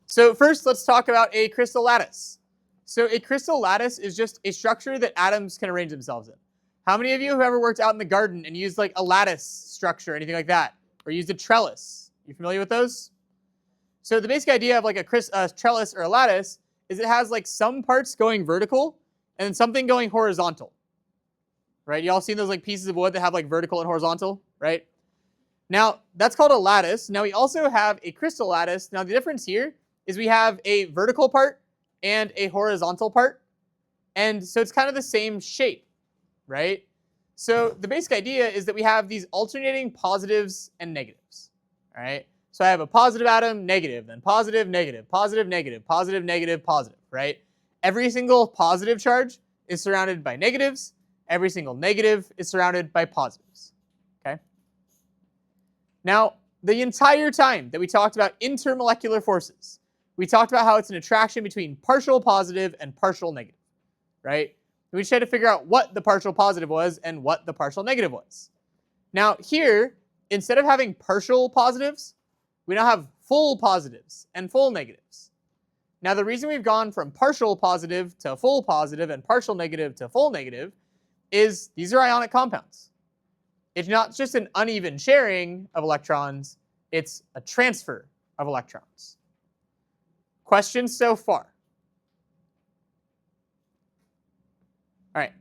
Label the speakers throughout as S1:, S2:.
S1: So first, let's talk about a crystal lattice. So a crystal lattice is just a structure that atoms can arrange themselves in. How many of you have ever worked out in the garden and used like a lattice structure, or anything like that, or used a trellis? You familiar with those? So the basic idea of like a trellis or a lattice is it has like some parts going vertical and then something going horizontal. Right? You all seen those like pieces of wood that have like vertical and horizontal, right? Now, that's called a lattice. Now, we also have a crystal lattice. Now, the difference here is we have a vertical part and a horizontal part. And so it's kind of the same shape, right? So the basic idea is that we have these alternating positives and negatives, all right? So I have a positive atom, negative, then positive, negative, positive, negative, positive, negative, positive, right? Every single positive charge is surrounded by negatives. Every single negative is surrounded by positives, okay? Now, the entire time that we talked about intermolecular forces, we talked about how it's an attraction between partial positive and partial negative, right? We just had to figure out what the partial positive was and what the partial negative was. Now, here, instead of having partial positives, we now have full positives and full negatives. Now, the reason we've gone from partial positive to full positive and partial negative to full negative is these are ionic compounds. It's not just an uneven sharing of electrons, it's a transfer of electrons. Questions so far? All right,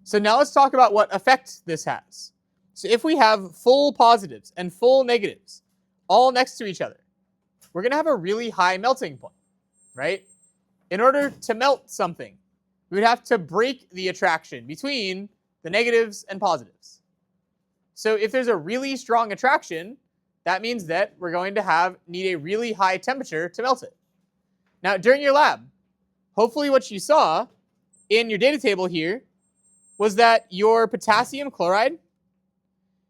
S1: so now let's talk about what effect this has. So if we have full positives and full negatives all next to each other, we're going to have a really high melting point, right? In order to melt something, we would have to break the attraction between the negatives and positives. So if there's a really strong attraction, that means that we're going to need a really high temperature to melt it. Now, during your lab, hopefully what you saw in your data table here was that your potassium chloride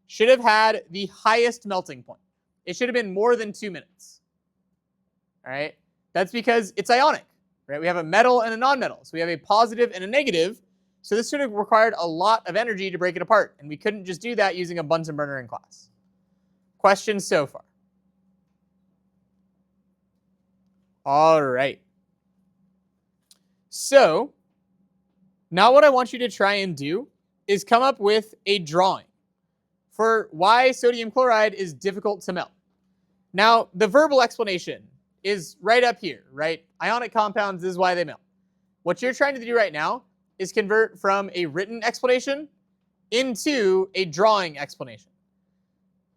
S1: should have had the highest melting point. It should have been more than 2 minutes. All right? That's because it's ionic, right? We have a metal and a nonmetal. So we have a positive and a negative. So this should have required a lot of energy to break it apart, and we couldn't just do that using a Bunsen burner in class. Questions so far? All right. So now what I want you to try and do is come up with a drawing for why sodium chloride is difficult to melt. Now, the verbal explanation is right up here, right? Ionic compounds, this is why they melt. What you're trying to do right now is convert from a written explanation into a drawing explanation.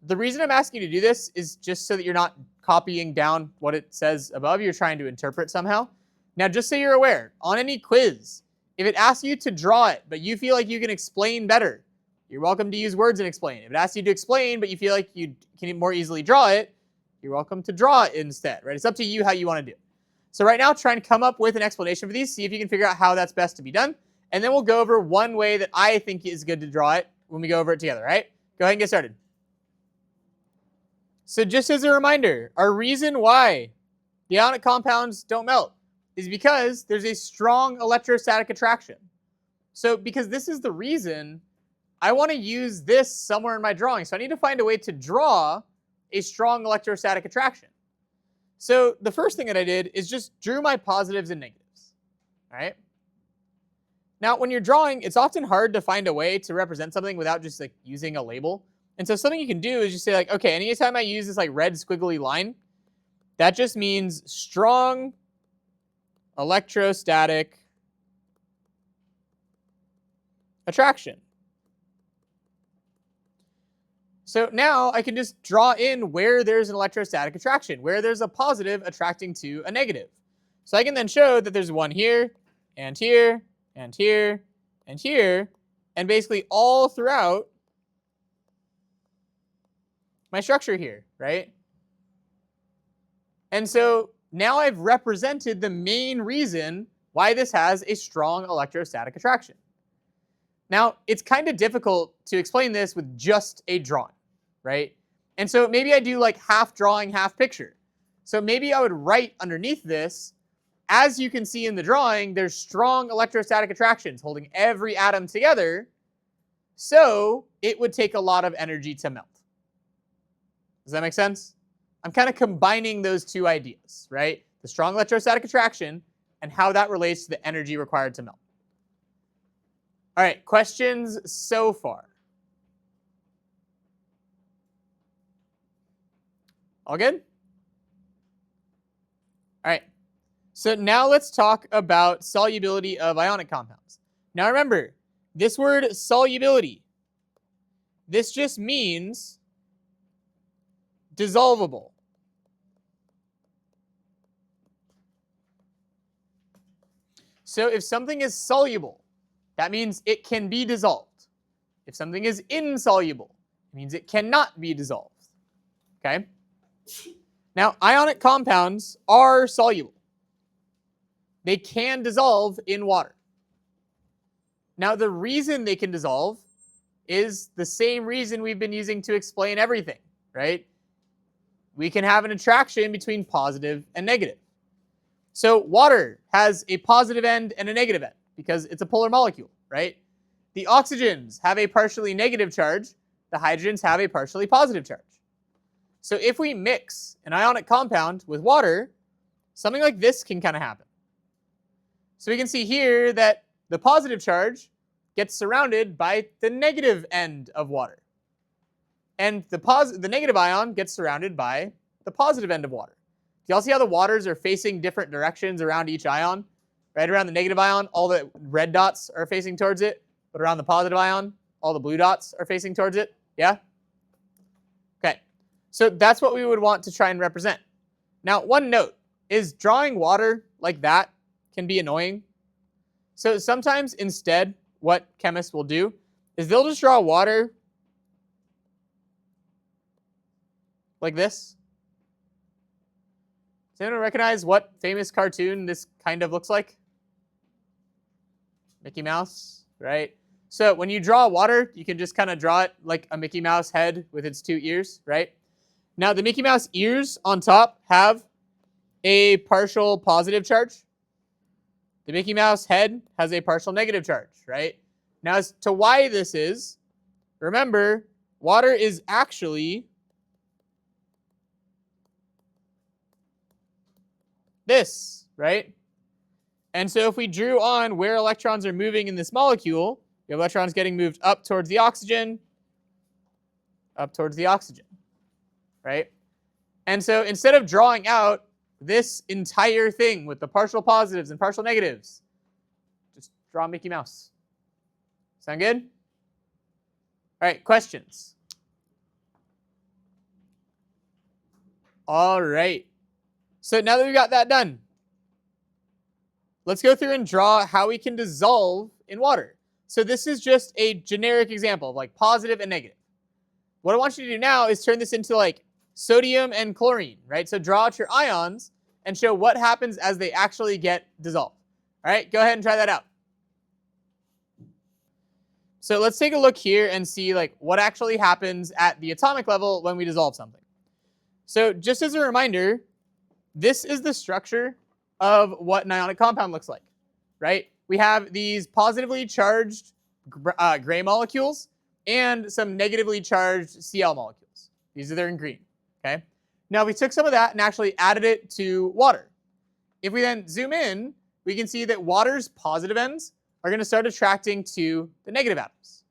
S1: The reason I'm asking you to do this is just so that you're not copying down what it says above. You're trying to interpret somehow. Now, just so you're aware, on any quiz, if it asks you to draw it, but you feel like you can explain better, you're welcome to use words and explain. If it asks you to explain, but you feel like you can more easily draw it, you're welcome to draw it instead, right? It's up to you how you want to do it. So right now, try and come up with an explanation for these, see if you can figure out how that's best to be done. And then we'll go over one way that I think is good to draw it when we go over it together, right? Go ahead and get started. So just as a reminder, our reason why the ionic compounds don't melt is because there's a strong electrostatic attraction. So because this is the reason, I want to use this somewhere in my drawing. So I need to find a way to draw a strong electrostatic attraction. So the first thing that I did is just drew my positives and negatives, all right? Now, when you're drawing, it's often hard to find a way to represent something without just like using a label. And so something you can do is just say like, okay, anytime I use this like red squiggly line, that just means strong electrostatic attraction. So now I can just draw in where there's an electrostatic attraction, where there's a positive attracting to a negative. So I can then show that there's one here, and here, and here, and here, and basically all throughout my structure here, right? And so now I've represented the main reason why this has a strong electrostatic attraction. Now, it's kind of difficult to explain this with just a drawing, right? And so maybe I do like half drawing, half picture. So maybe I would write underneath this, as you can see in the drawing, there's strong electrostatic attractions holding every atom together, so it would take a lot of energy to melt. Does that make sense? I'm kind of combining those two ideas, right? the strong electrostatic attraction, and how that relates to the energy required to melt. All right, questions so far? All good? All right, so now let's talk about solubility of ionic compounds. Now remember, this word solubility, this just means dissolvable. So if something is soluble, that means it can be dissolved. If something is insoluble, it means it cannot be dissolved. Okay? Now, ionic compounds are soluble. They can dissolve in water. Now, the reason they can dissolve is the same reason we've been using to explain everything, right? We can have an attraction between positive and negative. So water has a positive end and a negative end because it's a polar molecule, right? The oxygens have a partially negative charge. The hydrogens have a partially positive charge. So if we mix an ionic compound with water, something like this can kind of happen. So we can see here that the positive charge gets surrounded by the negative end of water. And the negative ion gets surrounded by the positive end of water. Do y'all see how the waters are facing different directions around each ion? Right around the negative ion, all the red dots are facing towards it, but around the positive ion, all the blue dots are facing towards it. Yeah? Okay. So that's what we would want to try and represent. Now, one note is drawing water like that can be annoying. So sometimes instead, what chemists will do is they'll just draw water like this. Does anyone recognize what famous cartoon this kind of looks like? Mickey Mouse, right? So when you draw water, you can just kind of draw it like a Mickey Mouse head with its two ears, right? Now the Mickey Mouse ears on top have a partial positive charge. The Mickey Mouse head has a partial negative charge, right? Now as to why this is, remember, water is actually this, right? And so if we drew on where electrons are moving in this molecule, we have electrons getting moved up towards the oxygen, right? And so instead of drawing out this entire thing with the partial positives and partial negatives, just draw Mickey Mouse. Sound good? All right, questions? All right. So now that we've got that done, let's go through and draw how we can dissolve in water. So this is just a generic example of like positive and negative. What I want you to do now is turn this into like sodium and chlorine, right? So draw out your ions and show what happens as they actually get dissolved. All right, go ahead and try that out. So let's take a look here and see like what actually happens at the atomic level when we dissolve something. So just as a reminder, this is the structure of what an ionic compound looks like, right? We have these positively charged gray molecules and some negatively charged Cl molecules. These are there in green, okay? Now we took some of that and actually added it to water. If we then zoom in, we can see that water's positive ends are going to start attracting to the negative atoms.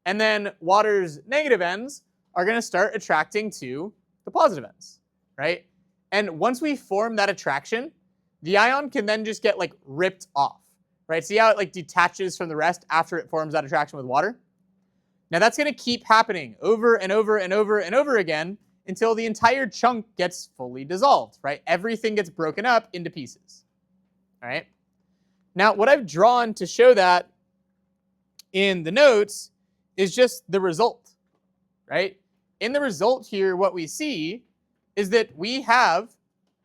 S1: And then water's negative ends are going to start attracting to the positive ends, right? And once we form that attraction, the ion can then just get like ripped off, right? See how it like detaches from the rest after it forms that attraction with water? Now that's going to keep happening over and over and over and over again until the entire chunk gets fully dissolved, right? Everything gets broken up into pieces, all right? Now what I've drawn to show that in the notes is just the result, right? In the result here, what we see is that we have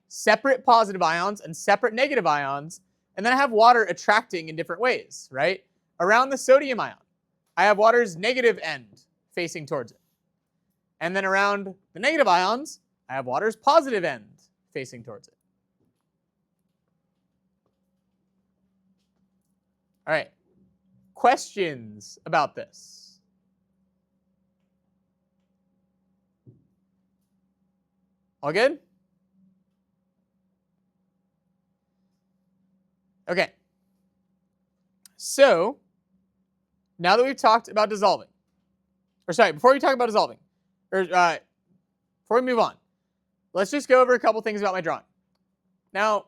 S1: separate positive ions and separate negative ions, and then I have water attracting in different ways, right? Around the sodium ion, I have water's negative end facing towards it. And then around the negative ions, I have water's positive end facing towards it. All right, questions about this? All good? Okay. So now that we've talked about dissolving, or sorry, before we talk about dissolving, or before we move on, let's just go over a couple things about my drawing. Now,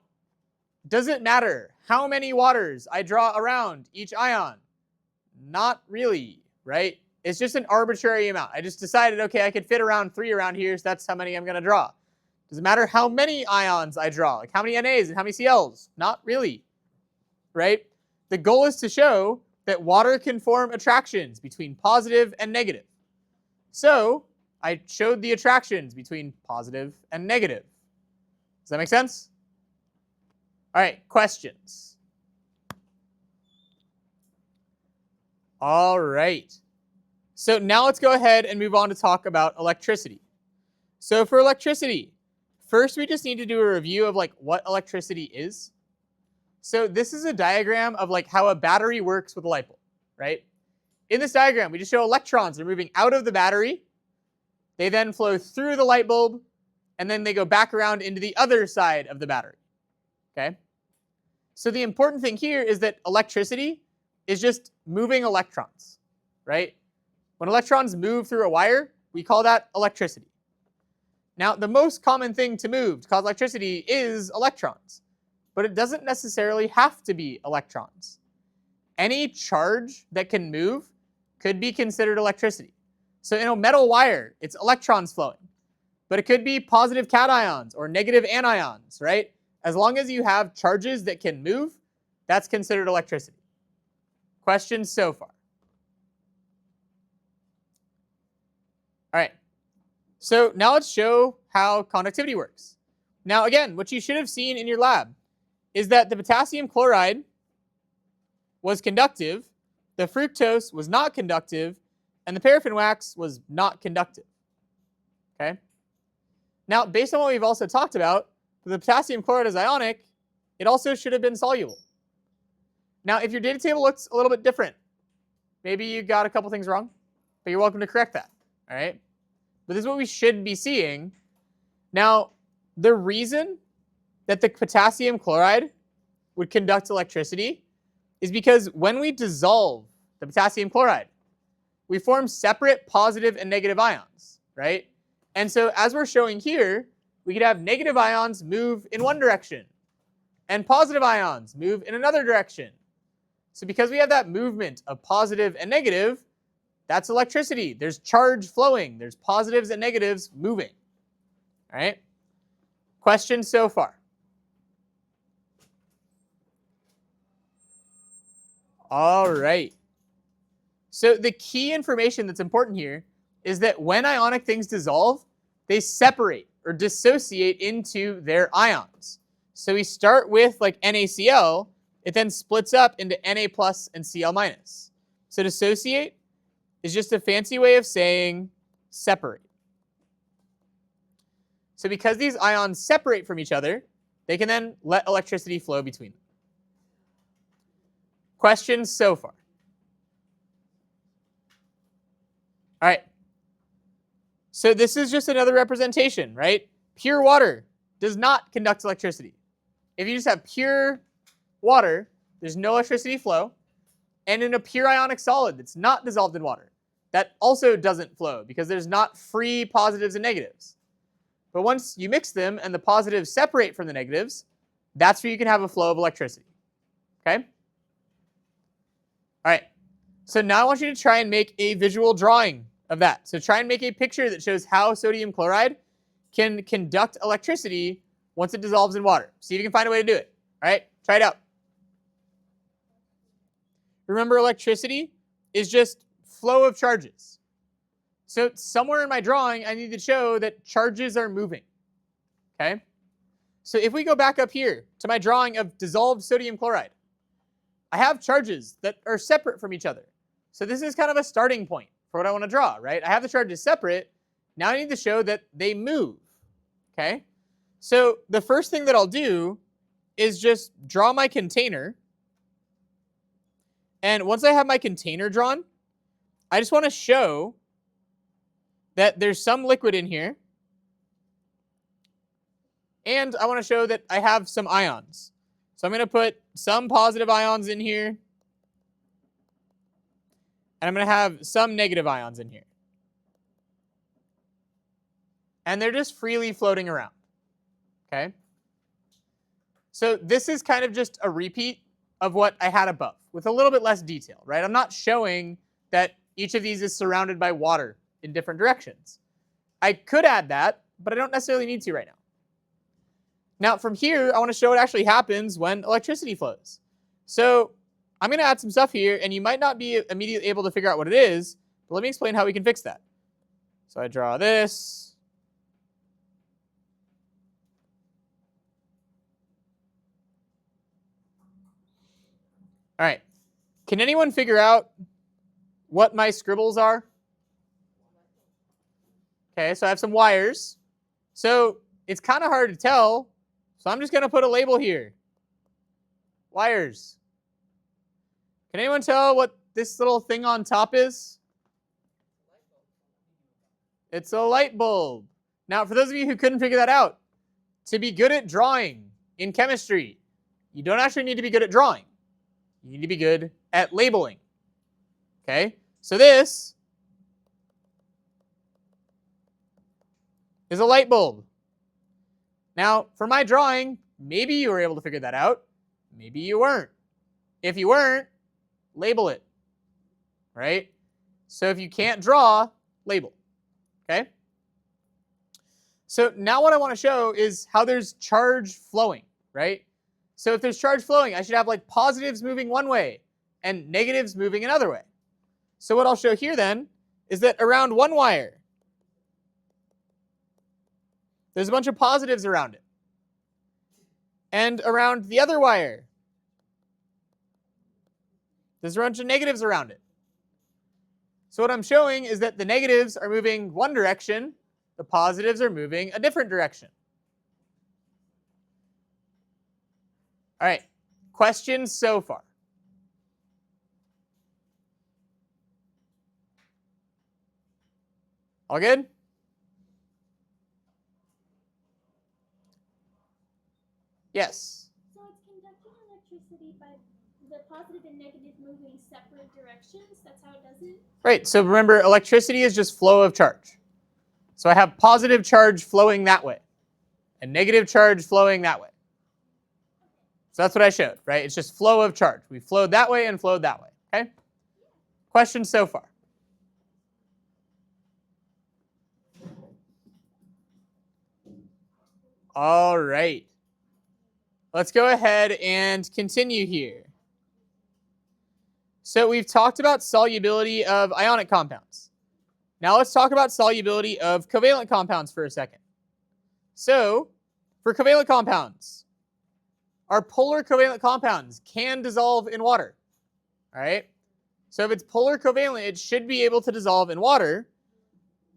S1: does it matter how many waters I draw around each ion? Not really, right? It's just an arbitrary amount. I just decided, okay, I could fit around 3 around here, so that's how many I'm going to draw. Does it matter how many ions I draw? Like how many NAs and how many CLs? Not really, right? The goal is to show that water can form attractions between positive and negative. So I showed the attractions between positive and negative. Does that make sense? All right, questions. All right. So now let's go ahead and move on to talk about electricity. So for electricity, first we just need to do a review of like what electricity is. So this is a diagram of like how a battery works with a light bulb, right? In this diagram, we just show electrons are moving out of the battery. They then flow through the light bulb, and then they go back around into the other side of the battery, okay? So the important thing here is that electricity is just moving electrons, right? When electrons move through a wire, we call that electricity. Now, the most common thing to move to cause electricity is electrons, but it doesn't necessarily have to be electrons. Any charge that can move could be considered electricity. So in a metal wire, it's electrons flowing, but it could be positive cations or negative anions, right? As long as you have charges that can move, that's considered electricity. Questions so far? All right. So now let's show how conductivity works. Now again, what you should have seen in your lab is that the potassium chloride was conductive, the fructose was not conductive, and the paraffin wax was not conductive. Okay? Now, based on what we've also talked about, the potassium chloride is ionic, it also should have been soluble. Now, if your data table looks a little bit different, maybe you got a couple things wrong, but you're welcome to correct that. All right? But this is what we should be seeing. Now, the reason that the potassium chloride would conduct electricity is because when we dissolve the potassium chloride, we form separate positive and negative ions, right? And so as we're showing here, we could have negative ions move in one direction and positive ions move in another direction. So because we have that movement of positive and negative, that's electricity. There's charge flowing. There's positives and negatives moving. All right? Questions so far? All right. So the key information that's important here is that when ionic things dissolve, they separate or dissociate into their ions. So we start with like NaCl, it then splits up into Na plus and Cl minus. So dissociate is just a fancy way of saying separate. So because these ions separate from each other, they can then let electricity flow between them. Questions so far? All right. So this is just another representation, right? Pure water does not conduct electricity. If you just have pure water, there's no electricity flow. And in a pure ionic solid that's not dissolved in water, that also doesn't flow because there's not free positives and negatives. But once you mix them and the positives separate from the negatives, that's where you can have a flow of electricity. Okay? All right. So now I want you to try and make a visual drawing of that. So try and make a picture that shows how sodium chloride can conduct electricity once it dissolves in water. See if you can find a way to do it. All right? Try it out. Remember, electricity is just flow of charges. So somewhere in my drawing, I need to show that charges are moving. Okay? So if we go back up here to my drawing of dissolved sodium chloride, I have charges that are separate from each other. So this is kind of a starting point for what I want to draw, right? I have the charges separate. Now I need to show that they move. Okay? So the first thing that I'll do is just draw my container. And once I have my container drawn, I just want to show that there's some liquid in here. And I want to show that I have some ions. So I'm going to put some positive ions in here, and I'm going to have some negative ions in here. And they're just freely floating around. Okay? So this is kind of just a repeat of what I had above with a little bit less detail, right? I'm not showing that each of these is surrounded by water in different directions. I could add that, but I don't necessarily need to right now. Now from here, I want to show what actually happens when electricity flows. So I'm going to add some stuff here, and you might not be immediately able to figure out what it is, but let me explain how we can fix that. So I draw this. All right. Can anyone figure out what my scribbles are? Okay, so I have some wires. So it's kind of hard to tell, so I'm just going to put a label here. Wires. Can anyone tell what this little thing on top is? It's a light bulb. Now, for those of you who couldn't figure that out, to be good at drawing in chemistry, you don't actually need to be good at drawing. You need to be good at labeling. Okay? So this is a light bulb. Now, for my drawing, maybe you were able to figure that out. Maybe you weren't. If you weren't, label it. Right? So if you can't draw, label. Okay? So now what I want to show is how there's charge flowing, right? So if there's charge flowing, I should have like positives moving one way and negatives moving another way. So what I'll show here then is that around one wire, there's a bunch of positives around it. And around the other wire, there's a bunch of negatives around it. So what I'm showing is that the negatives are moving one direction, the positives are moving a different direction. All right, questions so far? All good? Yes?
S2: So it's conducting electricity by the positive and negative moving separate directions? That's how it does it?
S1: Right, so remember, electricity is just flow of charge. So I have positive charge flowing that way and negative charge flowing that way. So that's what I showed, right? It's just flow of charge. We flowed that way and flowed that way, okay? Questions so far? All right. Let's go ahead and continue here. So we've talked about solubility of ionic compounds. Now let's talk about solubility of covalent compounds for a second. So for covalent compounds, our polar covalent compounds can dissolve in water. All right? So if it's polar covalent, it should be able to dissolve in water.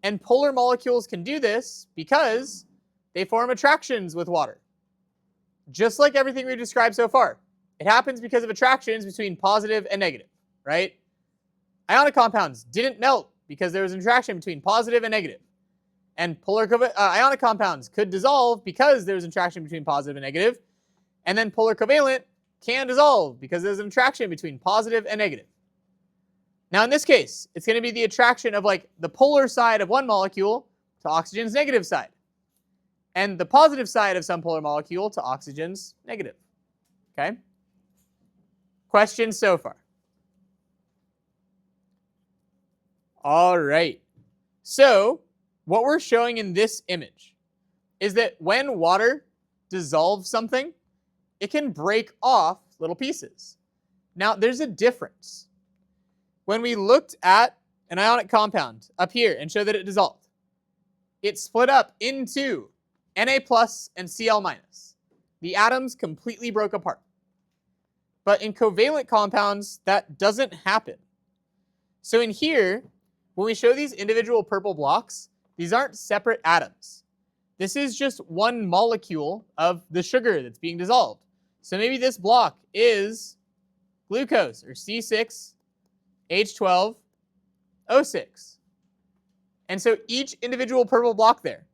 S1: And polar molecules can do this because they form attractions with water. Just like everything we've described so far. It happens because of attractions between positive and negative, right? Ionic compounds didn't melt because there was an attraction between positive and negative. And ionic compounds could dissolve because there was an attraction between positive and negative. And then polar covalent can dissolve because there's an attraction between positive and negative. Now in this case, it's going to be the attraction of like the polar side of one molecule to oxygen's negative side. And the positive side of some polar molecule to oxygen's negative. Okay? Questions so far? All right. So what we're showing in this image is that when water dissolves something, it can break off little pieces. Now, there's a difference. When we looked at an ionic compound up here and showed that it dissolved, it split up into Na plus and Cl minus. The atoms completely broke apart. But in covalent compounds, that doesn't happen. So in here, when we show these individual purple blocks, these aren't separate atoms. This is just one molecule of the sugar that's being dissolved. So maybe this block is glucose, or C6H12O6. And so each individual purple block there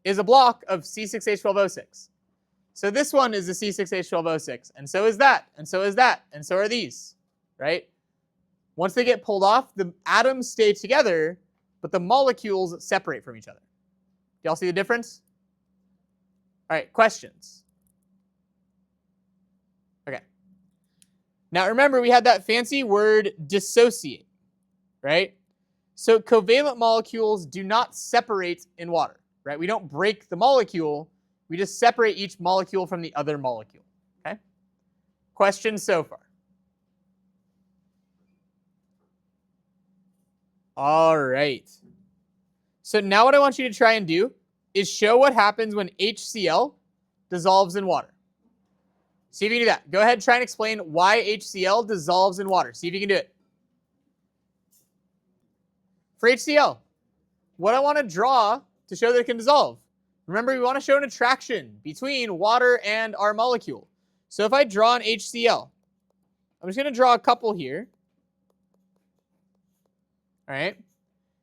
S1: is a block of C6H12O6. So this one is the C6H12O6, and so is that, and so is that, and so are these, right? Once they get pulled off, the atoms stay together, but the molecules separate from each other. Do y'all see the difference? All right, questions? Okay. Now remember, we had that fancy word dissociate, right? So covalent molecules do not separate in water, right? We don't break the molecule. We just separate each molecule from the other molecule, okay? Questions so far? All right. So now what I want you to try and do is show what happens when HCl dissolves in water. See if you can do that. Go ahead and try and explain why HCl dissolves in water. See if you can do it. For HCl, what I want to draw to show that it can dissolve. Remember, we want to show an attraction between water and our molecule. So if I draw an HCl, I'm just going to draw a couple here. All right.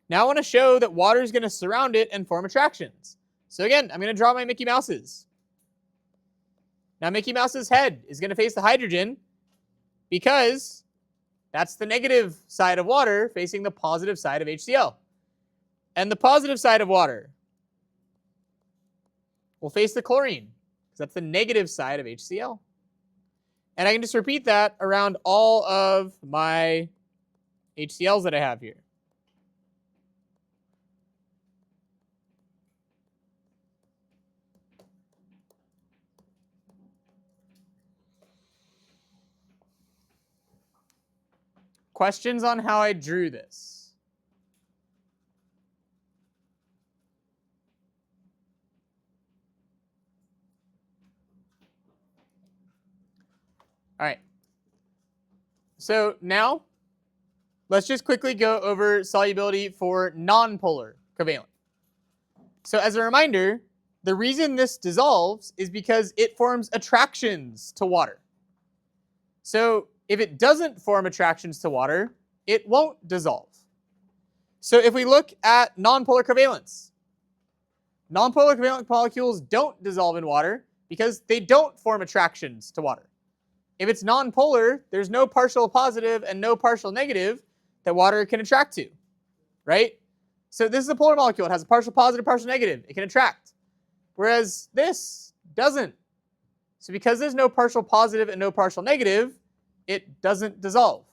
S1: Now I want to show that water is going to surround it and form attractions. So again, I'm going to draw my Mickey Mouses. Now Mickey Mouse's head is going to face the hydrogen because that's the negative side of water facing the positive side of HCl. And the positive side of water will face the chlorine because that's the negative side of HCl. And I can just repeat that around all of my HCl's that I have here. Questions on how I drew this? All right. So now, let's just quickly go over solubility for nonpolar covalent. So as a reminder, the reason this dissolves is because it forms attractions to water. So if it doesn't form attractions to water, it won't dissolve. So if we look at nonpolar covalence, nonpolar covalent molecules don't dissolve in water because they don't form attractions to water. If it's nonpolar, there's no partial positive and no partial negative that water can attract to, right? So this is a polar molecule. It has a partial positive, partial negative. It can attract. Whereas this doesn't. So because there's no partial positive and no partial negative, it doesn't dissolve.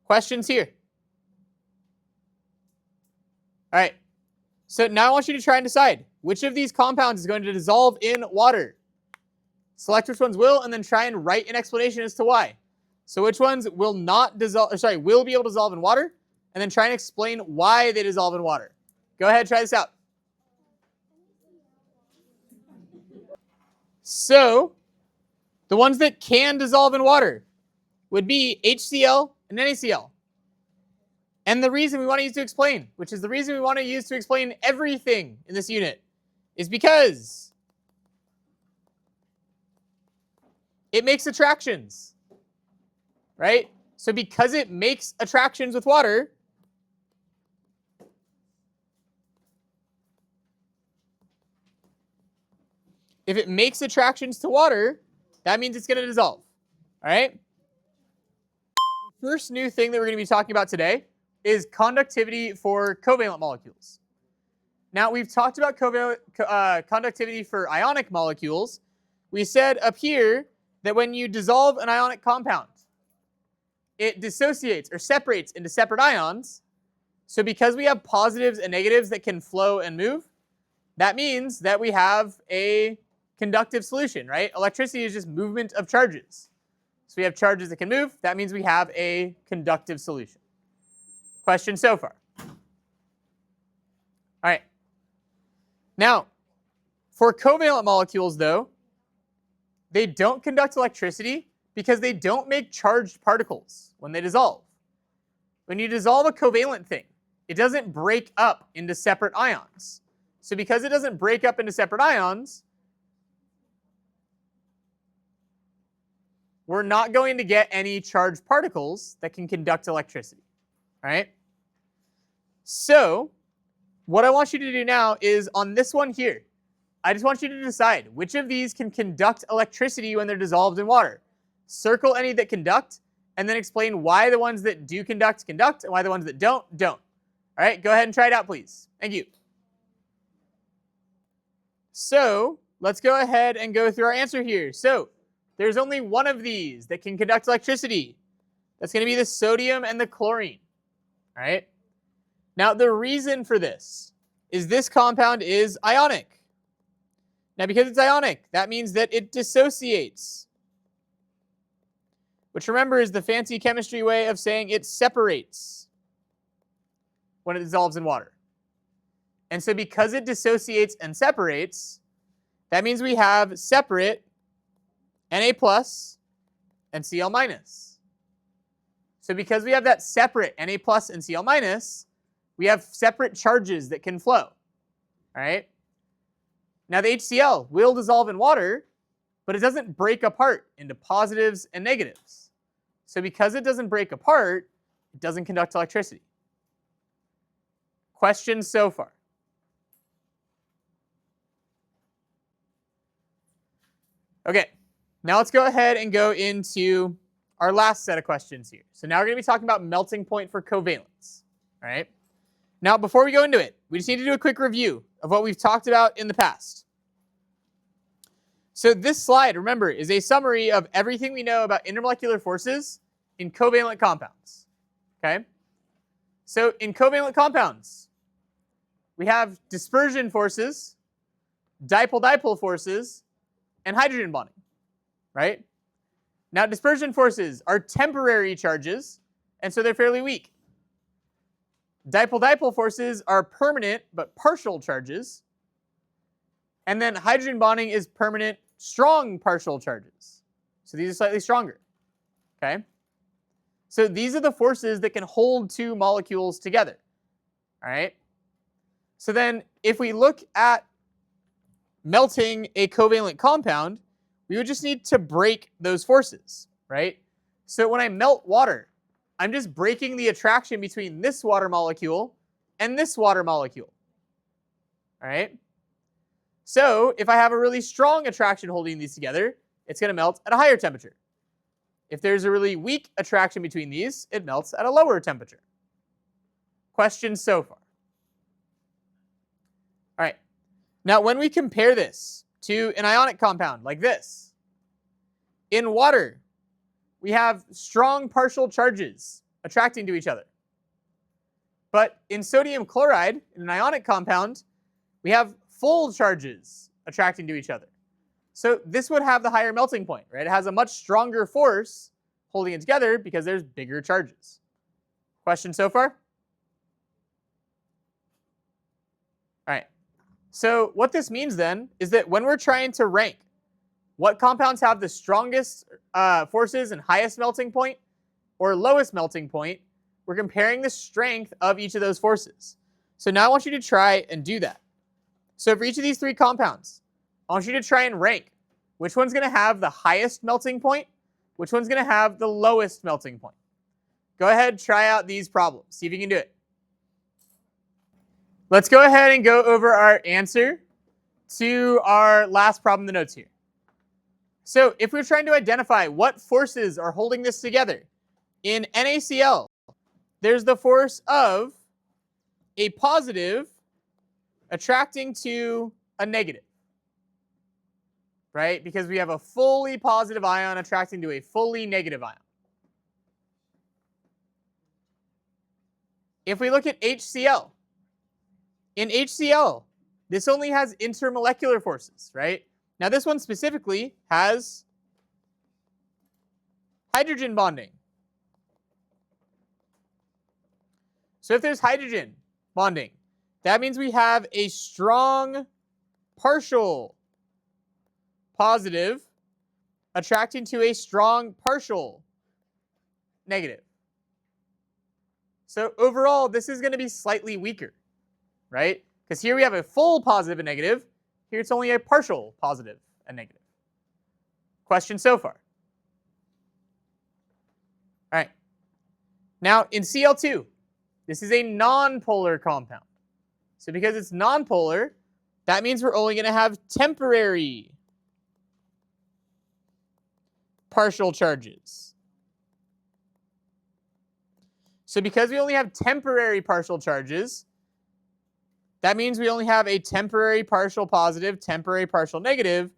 S1: Questions here? All right. So now I want you to try and decide which of these compounds is going to dissolve in water. Select which ones will, and then try and write an explanation as to why. So which ones will not dissolve, will be able to dissolve in water, and then try and explain why they dissolve in water. Go ahead, try this out. So the ones that can dissolve in water would be HCl and NaCl. And the reason we want to use to explain, which is the reason we want to use to explain everything in this unit, is because it makes attractions, right? So because it makes attractions with water, if it makes attractions to water, that means it's going to dissolve, all right? The first new thing that we're going to be talking about today is conductivity for covalent molecules. Now, we've talked about conductivity for ionic molecules. We said up here that when you dissolve an ionic compound, it dissociates or separates into separate ions. So because we have positives and negatives that can flow and move, that means that we have a conductive solution, right? Electricity is just movement of charges. So we have charges that can move. That means we have a conductive solution. Question so far? All right. Now, for covalent molecules, though, they don't conduct electricity because they don't make charged particles when they dissolve. When you dissolve a covalent thing, it doesn't break up into separate ions. So because it doesn't break up into separate ions, we're not going to get any charged particles that can conduct electricity, all right? So what I want you to do now is on this one here, I just want you to decide which of these can conduct electricity when they're dissolved in water. Circle any that conduct, and then explain why the ones that do conduct, conduct, and why the ones that don't. All right, go ahead and try it out, please. Thank you. So let's go ahead and go through our answer here. So there's only one of these that can conduct electricity. That's going to be the sodium and the chlorine. All right. Now, the reason for this is this compound is ionic. Now, because it's ionic, that means that it dissociates, which remember is the fancy chemistry way of saying it separates when it dissolves in water. And so because it dissociates and separates, that means we have separate Na plus and Cl minus. So because we have that separate Na plus and Cl minus, we have separate charges that can flow. All right. Now the HCl will dissolve in water, but it doesn't break apart into positives and negatives. So because it doesn't break apart, it doesn't conduct electricity. Questions so far? Okay, now let's go ahead and go into our last set of questions here. So now we're going to be talking about melting point for covalence. All right. Now, before we go into it, we just need to do a quick review of what we've talked about in the past. So this slide, remember, is a summary of everything we know about intermolecular forces in covalent compounds. Okay? So in covalent compounds, we have dispersion forces, dipole-dipole forces, and hydrogen bonding, right? Now, dispersion forces are temporary charges, and so they're fairly weak. Dipole-dipole forces are permanent but partial charges. And then hydrogen bonding is permanent, strong partial charges. So these are slightly stronger. Okay? So these are the forces that can hold two molecules together. All right? So then if we look at melting a covalent compound, we would just need to break those forces, right? So when I melt water, I'm just breaking the attraction between this water molecule and this water molecule. All right? So if I have a really strong attraction holding these together, it's going to melt at a higher temperature. If there's a really weak attraction between these, it melts at a lower temperature. Questions so far? All right. Now, when we compare this to an ionic compound like this, in water, we have strong partial charges attracting to each other. But in sodium chloride, in an ionic compound, we have full charges attracting to each other. So this would have the higher melting point, right? It has a much stronger force holding it together because there's bigger charges. Question so far? All right. So what this means then is that when we're trying to rank what compounds have the strongest forces and highest melting point or lowest melting point, we're comparing the strength of each of those forces. So now I want you to try and do that. So for each of these three compounds, I want you to try and rank which one's going to have the highest melting point, which one's going to have the lowest melting point. Go ahead, try out these problems. See if you can do it. Let's go ahead and go over our answer to our last problem in the notes here. So if we're trying to identify what forces are holding this together, in NaCl, there's the force of a positive attracting to a negative, right? Because we have a fully positive ion attracting to a fully negative ion. If we look at HCl, in HCl, this only has intermolecular forces, right? Now this one specifically has hydrogen bonding. So if there's hydrogen bonding, that means we have a strong partial positive attracting to a strong partial negative. So overall, this is going to be slightly weaker, right? Because here we have a full positive and negative. Here it's only a partial positive and negative. Question so far? All right. Now in Cl2, this is a nonpolar compound. So because it's nonpolar, that means we're only going to have temporary partial charges. So because we only have temporary partial charges, that means we only have a temporary partial positive, temporary partial negative.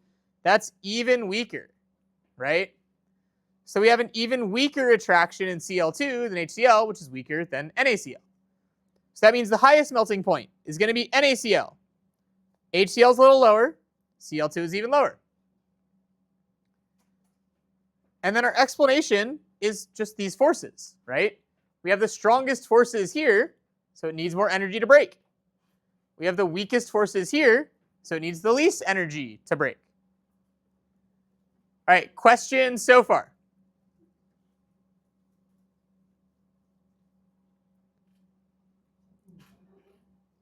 S1: That's even weaker, right? So we have an even weaker attraction in Cl2 than HCl, which is weaker than NaCl. So that means the highest melting point is going to be NaCl. HCl is a little lower. Cl2 is even lower. And then our explanation is just these forces, right? We have the strongest forces here, so it needs more energy to break. We have the weakest forces here, so it needs the least energy to break. All right, questions so far?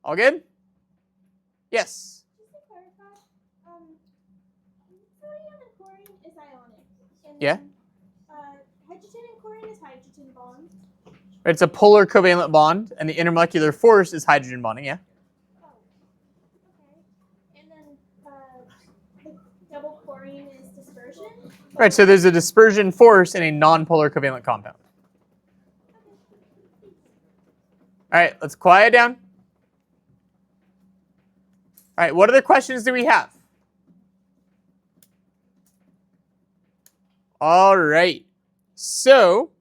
S1: All good? Yes.
S2: Just to clarify, sodium and chlorine is ionic. And
S1: Yeah.
S2: then, hydrogen and chlorine is hydrogen bond.
S1: It's a polar covalent bond, and the intermolecular force is hydrogen bonding, yeah?
S2: Oh, okay. And then the double chlorine is dispersion.
S1: Right, so there's a dispersion force in a non-polar covalent compound. All right, let's quiet down. All right, what other questions do we have? All right, so